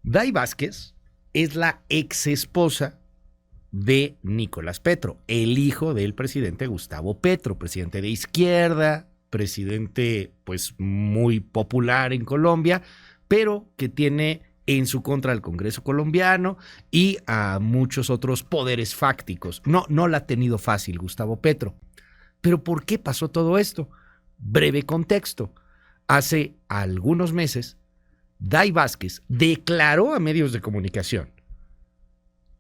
Day Vázquez es la ex esposa de Nicolás Petro, el hijo del presidente Gustavo Petro, presidente de izquierda, presidente pues muy popular en Colombia, pero que tiene en su contra al Congreso colombiano y a muchos otros poderes fácticos. No la ha tenido fácil Gustavo Petro. ¿Pero por qué pasó todo esto? Breve contexto. Hace algunos meses, Day Vázquez declaró a medios de comunicación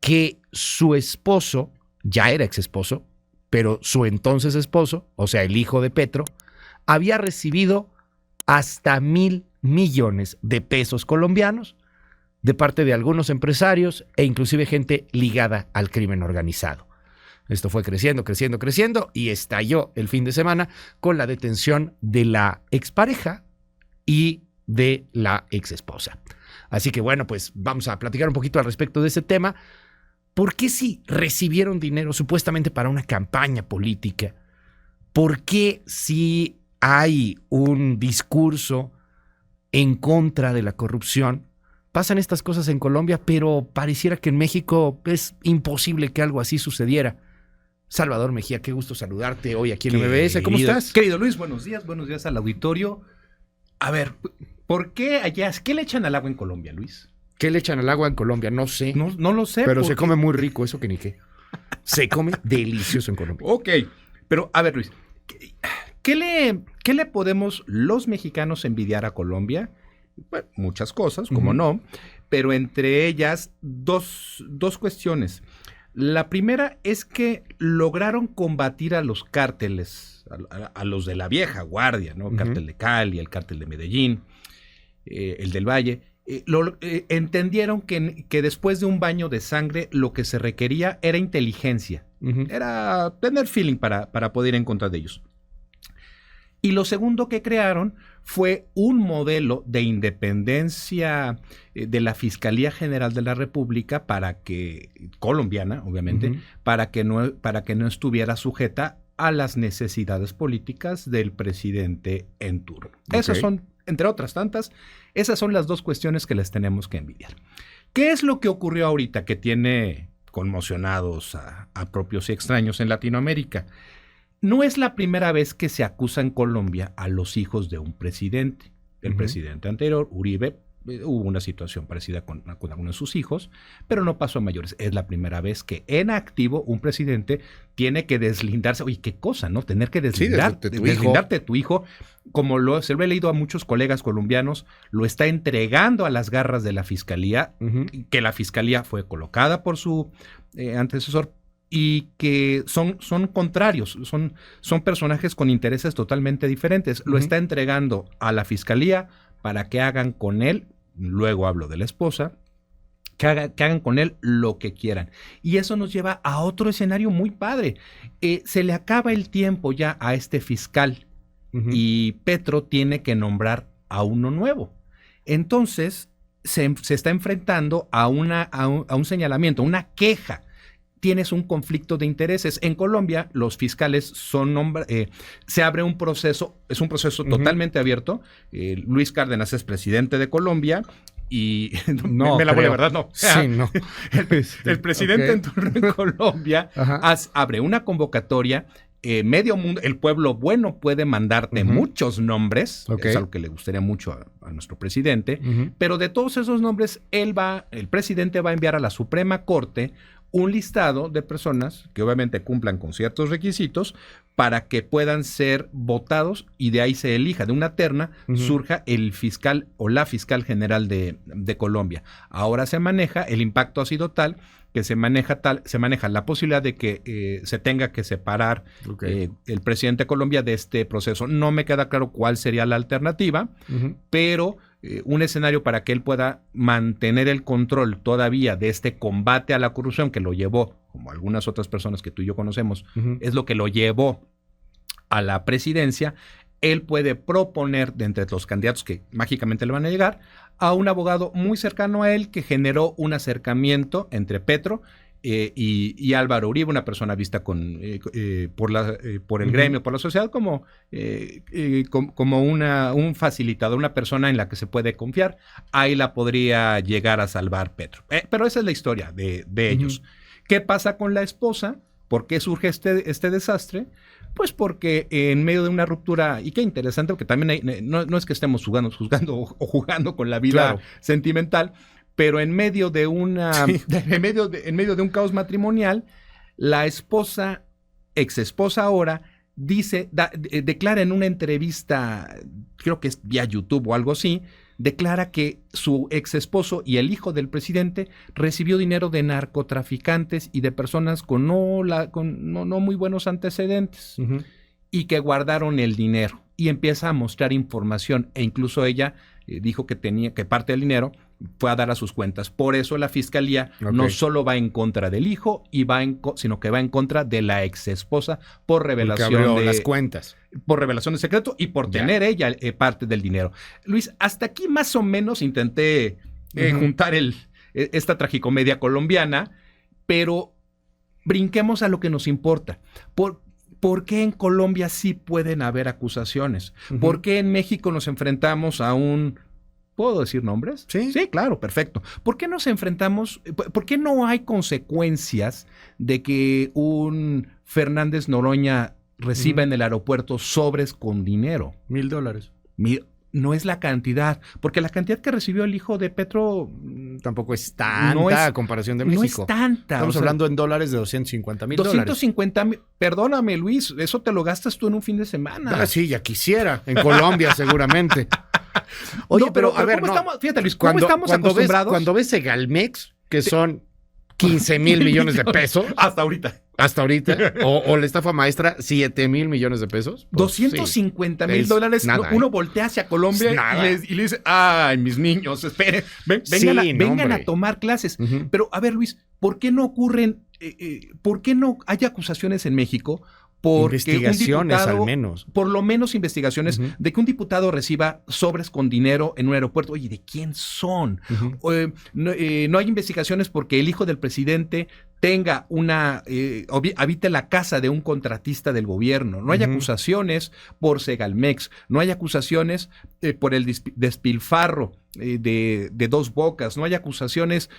que su esposo, ya era ex esposo, pero su entonces esposo, o sea, el hijo de Petro, había recibido hasta 1,000 millones de pesos colombianos de parte de algunos empresarios e inclusive gente ligada al crimen organizado. Esto fue creciendo y estalló el fin de semana con la detención de la expareja y de la exesposa. Así que bueno, pues vamos a platicar un poquito al respecto de ese tema. ¿Por qué si recibieron dinero supuestamente para una campaña política? ¿Por qué si hay un discurso en contra de la corrupción? Pasan estas cosas en Colombia, pero pareciera que en México es imposible que algo así sucediera. Salvador Mejía, qué gusto saludarte hoy aquí en MBS. ¿Cómo estás? Querido Luis, buenos días al auditorio. A ver, ¿por qué allá? ¿Qué le echan al agua en Colombia, Luis? ¿Qué le echan al agua en Colombia? No sé. No lo sé. Pero se come muy rico, eso que ni qué. Se come delicioso en Colombia. Ok, pero a ver, Luis, ¿qué le podemos los mexicanos envidiar a Colombia? Bueno, muchas cosas, como no, pero entre ellas dos cuestiones. La primera es que lograron combatir a los cárteles, a los de la vieja guardia, ¿no? Cártel de Cali, el cártel de Medellín, el del Valle. Entendieron que después de un baño de sangre lo que se requería era inteligencia, era tener feeling para poder ir en contra de ellos. Y lo segundo que crearon fue un modelo de independencia de la Fiscalía General de la República colombiana, obviamente, para que no estuviera sujeta a las necesidades políticas del presidente en turno. Okay. Esas son, entre otras tantas, esas son las dos cuestiones que les tenemos que envidiar. ¿Qué es lo que ocurrió ahorita que tiene conmocionados a propios y extraños en Latinoamérica? No es la primera vez que se acusa en Colombia a los hijos de un presidente. El presidente anterior, Uribe, hubo una situación parecida con alguno de sus hijos, pero no pasó a mayores. Es la primera vez que en activo un presidente tiene que deslindarse. Oye, qué cosa, ¿no? Tener que deslindarte de tu hijo. Como se lo he leído a muchos colegas colombianos, lo está entregando a las garras de la fiscalía, que la fiscalía fue colocada por su antecesor, y que son contrarios, son personajes con intereses totalmente diferentes. Lo está entregando a la fiscalía para que hagan con él, luego hablo de la esposa, que hagan con él lo que quieran. Y eso nos lleva a otro escenario muy padre. Se le acaba el tiempo ya a este fiscal y Petro tiene que nombrar a uno nuevo. Entonces se está enfrentando a un señalamiento, una queja. Tienes un conflicto de intereses. En Colombia, los fiscales se abre un proceso, es un proceso totalmente abierto. Luis Cárdenas es presidente de Colombia y no, me la voy, ¿verdad? No. Sí, no. El presidente en turno en Colombia abre una convocatoria. Medio mundo, el pueblo bueno puede mandarte muchos nombres, es algo que le gustaría mucho a nuestro presidente, pero de todos esos nombres, el presidente va a enviar a la Suprema Corte un listado de personas que obviamente cumplan con ciertos requisitos para que puedan ser votados y de ahí se elija, de una terna surja el fiscal o la fiscal general de Colombia. Ahora el impacto ha sido tal que se maneja la posibilidad de que se tenga que separar el presidente de Colombia de este proceso. No me queda claro cuál sería la alternativa, pero un escenario para que él pueda mantener el control todavía de este combate a la corrupción que lo llevó, como algunas otras personas que tú y yo conocemos, es lo que lo llevó a la presidencia. Él puede proponer de entre los candidatos que mágicamente le van a llegar a un abogado muy cercano a él que generó un acercamiento entre Petro y Álvaro Uribe, una persona vista por el gremio, por la sociedad, como un facilitador, una persona en la que se puede confiar. Ahí la podría llegar a salvar Petro. Pero esa es la historia de ellos. ¿Qué pasa con la esposa? ¿Por qué surge este desastre? Pues porque en medio de una ruptura, y qué interesante, porque también no es que estemos jugando con la vida sentimental, pero en medio de en medio de un caos matrimonial, la esposa, exesposa ahora, declara en una entrevista, creo que es vía YouTube o algo así, declara que su exesposo y el hijo del presidente recibió dinero de narcotraficantes y de personas con no muy buenos antecedentes, y que guardaron el dinero, y empieza a mostrar información, e incluso ella dijo que parte del dinero fue a dar a sus cuentas. Por eso la fiscalía no solo va en contra del hijo, sino que va en contra de la exesposa por revelación de las cuentas. Por revelación de secreto y por tener ella parte del dinero. Luis, hasta aquí más o menos intenté juntar esta tragicomedia colombiana, pero brinquemos a lo que nos importa. ¿Por qué en Colombia sí pueden haber acusaciones? ¿Por qué en México nos enfrentamos a un... ¿Puedo decir nombres? Sí. Sí, claro, perfecto. ¿Por qué por qué no hay consecuencias de que un Fernández Noroña reciba en el aeropuerto sobres con dinero? $1,000. No es la cantidad, porque la cantidad que recibió el hijo de Petro tampoco es tanta a comparación de México. No es tanta. Estamos hablando en dólares de $250,000. 250,000. Perdóname, Luis, eso te lo gastas tú en un fin de semana. Sí, ya quisiera. En Colombia, seguramente. Oye, pero a ver, fíjate, Luis, ¿cómo estamos acostumbrados? Cuando ves Segalmex, que son 15,000 millones de pesos. Hasta ahorita. O la estafa maestra, 7,000 millones de pesos. Pues, $250,000. Uno voltea hacia Colombia y le dice, ay, mis niños, esperen, vengan a tomar clases. Pero, a ver, Luis, ¿por qué no hay acusaciones en México? Porque investigaciones, al menos. Por lo menos investigaciones de que un diputado reciba sobres con dinero en un aeropuerto. Oye, ¿de quién son? No hay investigaciones porque el hijo del presidente tenga habite la casa de un contratista del gobierno. No hay acusaciones por Segalmex. No hay acusaciones por el despilfarro de Dos Bocas. No hay acusaciones.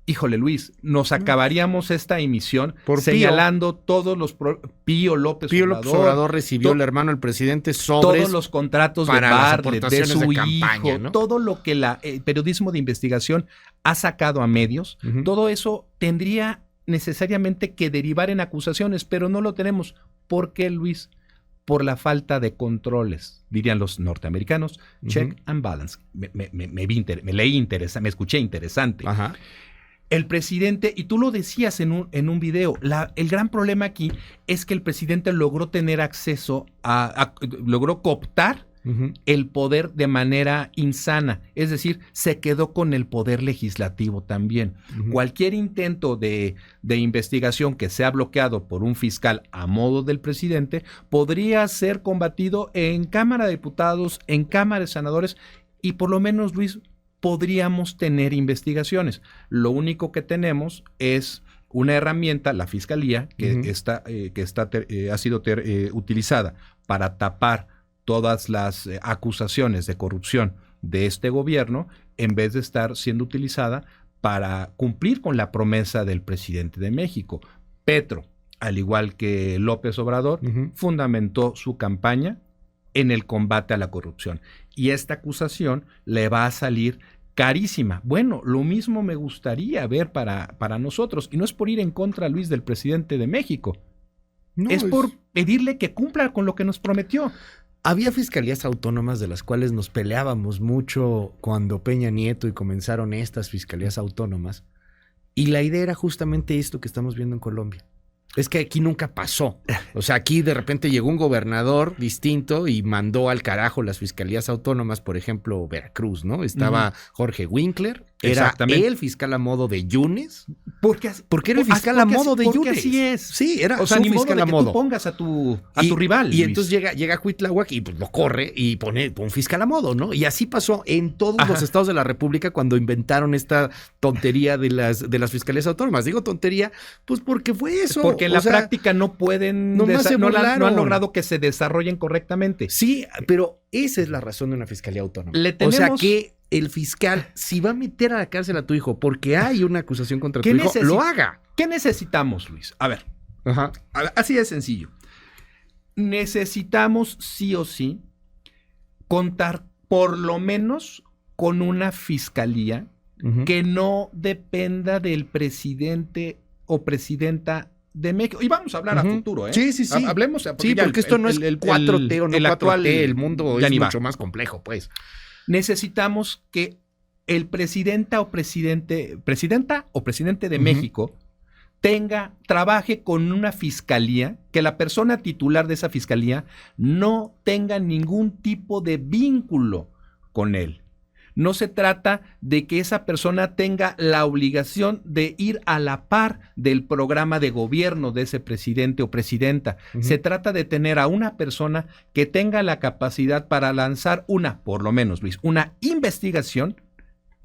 Híjole, Luis, nos acabaríamos esta emisión señalando todos los... Pío López Obrador recibió el hermano del presidente sobres todos los contratos de Bartlett, de su hijo, ¿no? Todo lo que el periodismo de investigación ha sacado a medios, todo eso tendría necesariamente que derivar en acusaciones, pero no lo tenemos. ¿Por qué, Luis? Por la falta de controles, dirían los norteamericanos. Check and balance. Me escuché interesante. El presidente, y tú lo decías en un video, el gran problema aquí es que el presidente logró tener acceso logró cooptar el poder de manera insana, es decir, se quedó con el poder legislativo también. Cualquier intento de investigación que sea bloqueado por un fiscal a modo del presidente podría ser combatido en Cámara de Diputados, en Cámara de Senadores, y por lo menos, Luis, podríamos tener investigaciones. Lo único que tenemos es una herramienta, la fiscalía, que ha sido utilizada para tapar todas las acusaciones de corrupción de este gobierno, en vez de estar siendo utilizada para cumplir con la promesa del presidente de México. Petro, al igual que López Obrador, fundamentó su campaña en el combate a la corrupción. Y esta acusación le va a salir carísima. Bueno, lo mismo me gustaría ver para nosotros. Y no es por ir en contra, Luis, del presidente de México. Es por pedirle que cumpla con lo que nos prometió. Había fiscalías autónomas de las cuales nos peleábamos mucho cuando Peña Nieto y comenzaron estas fiscalías autónomas. Y la idea era justamente esto que estamos viendo en Colombia. Es que aquí nunca pasó. O sea, aquí de repente llegó un gobernador distinto y mandó al carajo las fiscalías autónomas, por ejemplo, Veracruz, ¿no? Estaba Jorge Winkler era el fiscal a modo de Yunes. Porque era el fiscal a modo de Yunes. Porque así es. Sí, era o sea, su ni fiscal modo de a modo. Que tú pongas a tu rival. Y entonces llega Cuitláhuac y pues lo corre y pone un fiscal a modo, ¿no? Y así pasó en todos los estados de la República cuando inventaron esta tontería de las fiscalías autónomas. Digo tontería, pues porque fue eso. Porque en la práctica no pueden, no han logrado que se desarrollen correctamente. Sí, pero esa es la razón de una fiscalía autónoma. O sea que el fiscal, si va a meter a la cárcel a tu hijo porque hay una acusación contra tu hijo, lo haga. ¿Qué necesitamos, Luis? A ver, así de sencillo. Necesitamos sí o sí contar por lo menos con una fiscalía que no dependa del presidente o presidenta de México. Y vamos a hablar a futuro, ¿eh? Sí. Hablemos. Porque esto no es 4T o no 4T. El mundo es mucho más complejo, pues. Necesitamos que el presidenta o presidente de México trabaje con una fiscalía, que la persona titular de esa fiscalía no tenga ningún tipo de vínculo con él. No se trata de que esa persona tenga la obligación de ir a la par del programa de gobierno de ese presidente o presidenta. Se trata de tener a una persona que tenga la capacidad para lanzar por lo menos, Luis, una investigación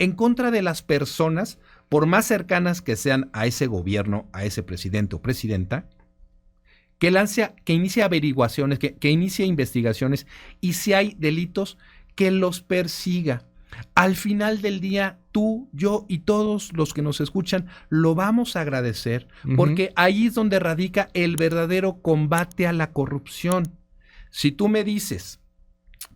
en contra de las personas, por más cercanas que sean a ese gobierno, a ese presidente o presidenta, que inicie averiguaciones, que inicie investigaciones, y si hay delitos, que los persiga. Al final del día, tú, yo y todos los que nos escuchan lo vamos a agradecer, porque ahí es donde radica el verdadero combate a la corrupción. Si tú me dices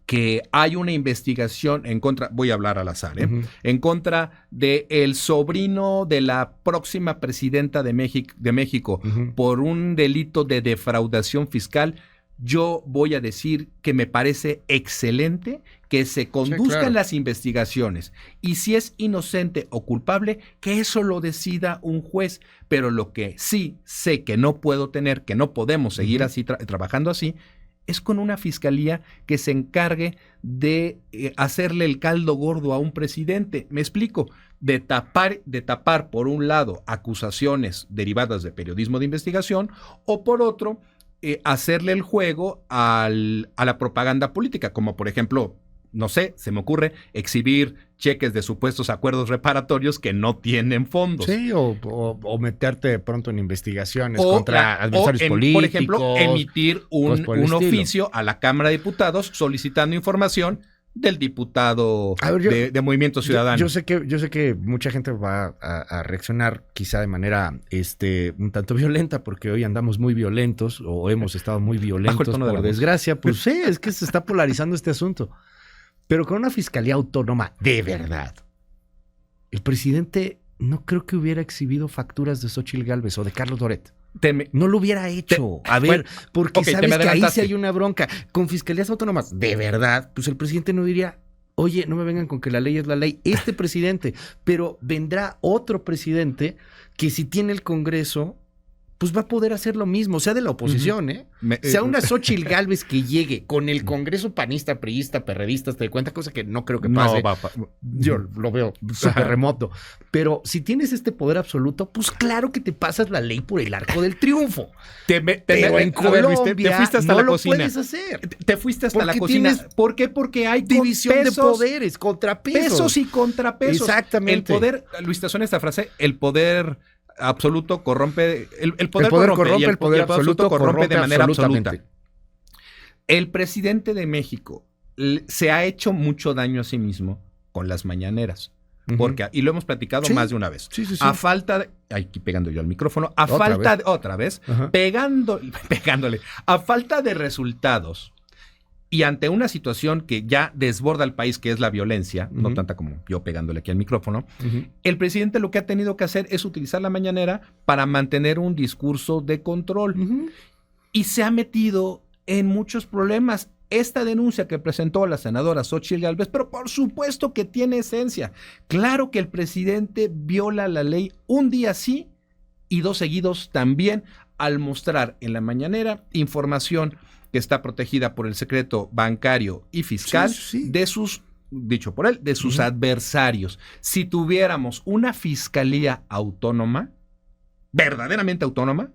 que hay una investigación en contra, voy a hablar al azar, en contra de el sobrino de la próxima presidenta de México por un delito de defraudación fiscal, yo voy a decir que me parece excelente que se conduzcan las investigaciones, y si es inocente o culpable, que eso lo decida un juez. Pero lo que sí sé que no puedo tener, que no podemos seguir así trabajando así, es con una fiscalía que se encargue de hacerle el caldo gordo a un presidente. Me explico, de tapar por un lado acusaciones derivadas de periodismo de investigación, o por otro hacerle el juego a la propaganda política, como por ejemplo, no sé, se me ocurre exhibir cheques de supuestos acuerdos reparatorios que no tienen fondos. Sí, o meterte de pronto en investigaciones contra adversarios políticos. Por ejemplo, emitir un oficio a la Cámara de Diputados solicitando información del diputado de Movimiento Ciudadano. Yo sé que mucha gente va a reaccionar quizá de manera un tanto violenta, porque hoy andamos muy violentos, o hemos estado muy violentos, por desgracia. Pues sí, es que se está polarizando este asunto. Pero con una fiscalía autónoma de verdad, el presidente no creo que hubiera exhibido facturas de Xóchitl Gálvez o de Carlos Loret. No lo hubiera hecho. Porque sabes que ahí sí hay una bronca. Con fiscalías autónomas, de verdad, pues el presidente no diría: oye, no me vengan con que la ley es la ley. Este presidente, pero vendrá otro presidente que, si tiene el Congreso, pues va a poder hacer lo mismo, sea de la oposición, sea una Xóchitl Gálvez que llegue con el Congreso panista, priista, perredista, te cuenta, cosa que no creo que pase. Yo lo veo súper remoto. Pero si tienes este poder absoluto, pues claro que te pasas la ley por el arco del triunfo. Pero en Colombia te fuiste hasta la cocina. Lo puedes hacer. Te fuiste hasta la cocina. ¿Por qué? Porque hay división de poderes, contrapesos. Pesos y contrapesos. Exactamente. El poder, Luis, te suena esta frase, el poder absoluto corrompe, el poder corrompe, y el poder absoluto corrompe de manera absoluta. El presidente de México se ha hecho mucho daño a sí mismo con las mañaneras. Porque, y lo hemos platicado más de una vez. Sí. A falta de, aquí pegando yo al micrófono, pegándole, a falta de resultados, y ante una situación que ya desborda al país, que es la violencia, no tanta como yo pegándole aquí al micrófono, el presidente lo que ha tenido que hacer es utilizar la mañanera para mantener un discurso de control. Y se ha metido en muchos problemas. Esta denuncia que presentó la senadora Xóchitl Gálvez, pero por supuesto que tiene esencia. Claro que el presidente viola la ley un día sí y dos seguidos también, al mostrar en la mañanera información que está protegida por el secreto bancario y fiscal de sus dicho por él, de sus adversarios. Si tuviéramos una fiscalía autónoma, verdaderamente autónoma,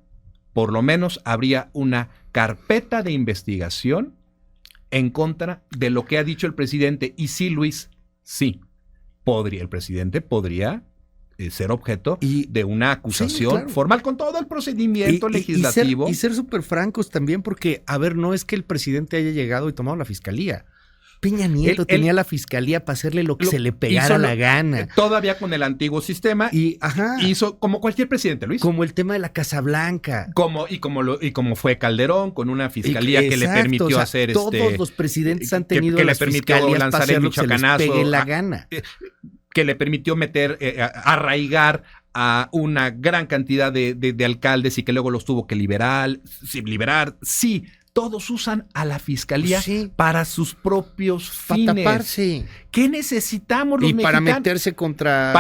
por lo menos habría una carpeta de investigación en contra de lo que ha dicho el presidente. Y sí, Luis, sí, el presidente podría ser objeto de una acusación formal con todo el procedimiento legislativo. Y ser súper francos también, porque, a ver, no es que el presidente haya llegado y tomado la fiscalía. Peña Nieto tenía la fiscalía para hacerle lo que se le pegara la gana. Todavía con el antiguo sistema. Y hizo como cualquier presidente, Luis. Como el tema de la Casa Blanca. Como fue Calderón, con una fiscalía que le permitió hacer todos los presidentes han tenido las fiscalías para hacer lo que se les pegue la gana. Que le permitió arraigar a una gran cantidad de alcaldes y que luego los tuvo que liberar. Sí, todos usan a la fiscalía para sus propios fines. Para taparse. ¿Qué necesitamos los mexicanos? Y para meterse contra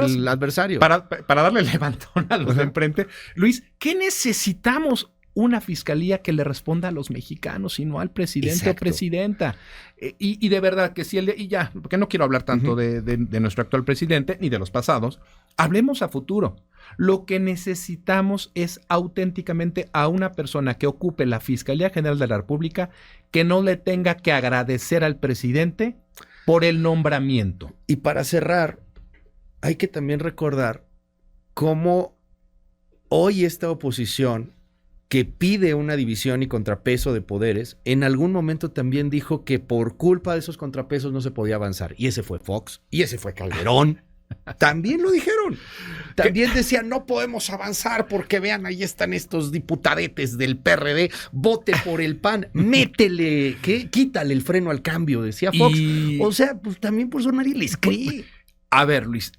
el adversario. Para darle levantón a los de enfrente. Luis, ¿qué necesitamos? Una fiscalía que le responda a los mexicanos y no al presidente o presidenta. Y de verdad que si porque no quiero hablar tanto de nuestro actual presidente ni de los pasados, hablemos a futuro. Lo que necesitamos es auténticamente a una persona que ocupe la Fiscalía General de la República que no le tenga que agradecer al presidente por el nombramiento. Y para cerrar, hay que también recordar cómo hoy esta oposición que pide una división y contrapeso de poderes, en algún momento también dijo que por culpa de esos contrapesos no se podía avanzar. Y ese fue Fox, y ese fue Calderón. También lo dijeron. También decían, no podemos avanzar porque vean, ahí están estos diputadetes del PRD, vote por el PAN, métele, quítale el freno al cambio, decía Fox. O sea, pues también por eso nadie les cree. A ver, Luis,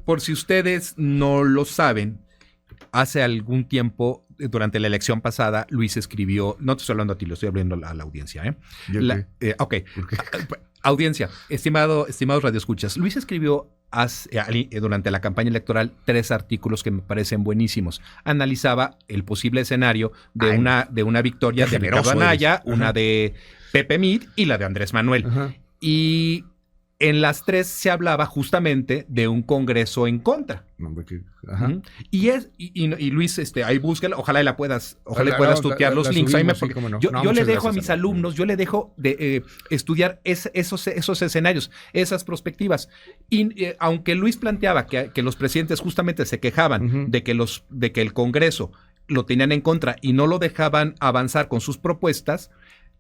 por si ustedes no lo saben, hace algún tiempo, durante la elección pasada, Luis escribió, no te estoy hablando a ti, lo estoy hablando a la audiencia. Audiencia, estimados radioescuchas, Luis escribió durante la campaña electoral 3 artículos que me parecen buenísimos. Analizaba el posible escenario de una victoria de Ricardo Anaya, una de Pepe Mid y la de Andrés Manuel. Y en las 3 se hablaba justamente de un Congreso en contra. Y Luis, ahí búsquela, ojalá puedas tutear los links. Yo le dejo a mis alumnos, de estudiar esos escenarios, esas perspectivas. Y aunque Luis planteaba que los presidentes justamente se quejaban de que el Congreso lo tenían en contra y no lo dejaban avanzar con sus propuestas,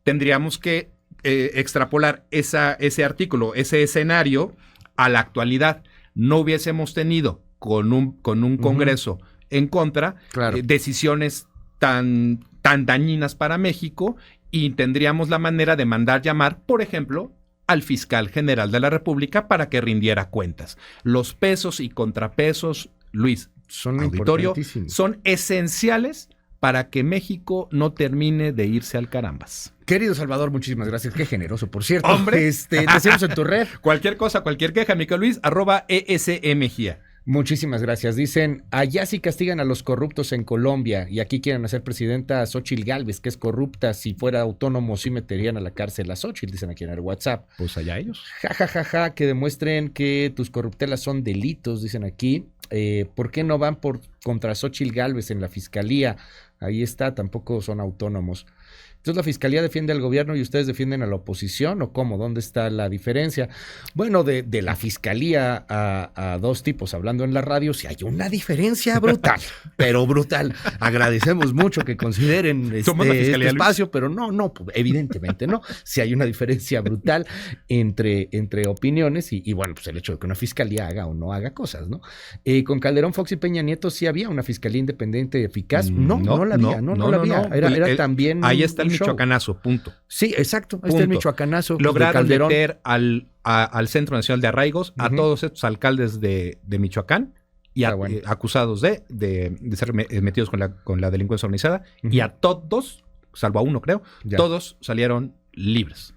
tendríamos que extrapolar ese artículo, ese escenario a la actualidad. No hubiésemos tenido con un Congreso en contra decisiones tan dañinas para México, y tendríamos la manera de mandar llamar, por ejemplo, al fiscal general de la República para que rindiera cuentas. Los pesos y contrapesos, Luis, auditorio, son esenciales para que México no termine de irse al carambas. Querido Salvador, muchísimas gracias. Qué generoso, por cierto. Hombre, decimos en tu red. Cualquier cosa, cualquier queja, Mica Luis, @ESMGIA. Muchísimas gracias. Dicen, allá sí castigan a los corruptos en Colombia y aquí quieren hacer presidenta a Xóchitl Gálvez, que es corrupta. Si fuera autónomo, sí meterían a la cárcel a Xóchitl, dicen aquí en el WhatsApp. Pues allá ellos. Ja, que demuestren que tus corruptelas son delitos, dicen aquí. ¿Por qué no van contra Xóchitl Gálvez en la fiscalía? Ahí está, tampoco son autónomos. Entonces, ¿la fiscalía defiende al gobierno y ustedes defienden a la oposición o cómo? ¿Dónde está la diferencia? Bueno, de la fiscalía a 2 tipos hablando en la radio, sí hay una diferencia brutal, pero brutal. Agradecemos mucho que consideren este espacio, pero no, evidentemente no. Sí hay una diferencia brutal entre opiniones y bueno, pues el hecho de que una fiscalía haga o no haga cosas, ¿no? Con Calderón, Fox y Peña Nieto sí había una fiscalía independiente y eficaz. No la había. Era también... Ahí está el michoacanazo, punto. Sí, exacto. Ahí está el michoacanazo. Lograron meter al Centro Nacional de Arraigos a todos estos alcaldes de Michoacán y acusados de ser metidos con la delincuencia organizada, y a todos, salvo a uno creo, todos salieron libres.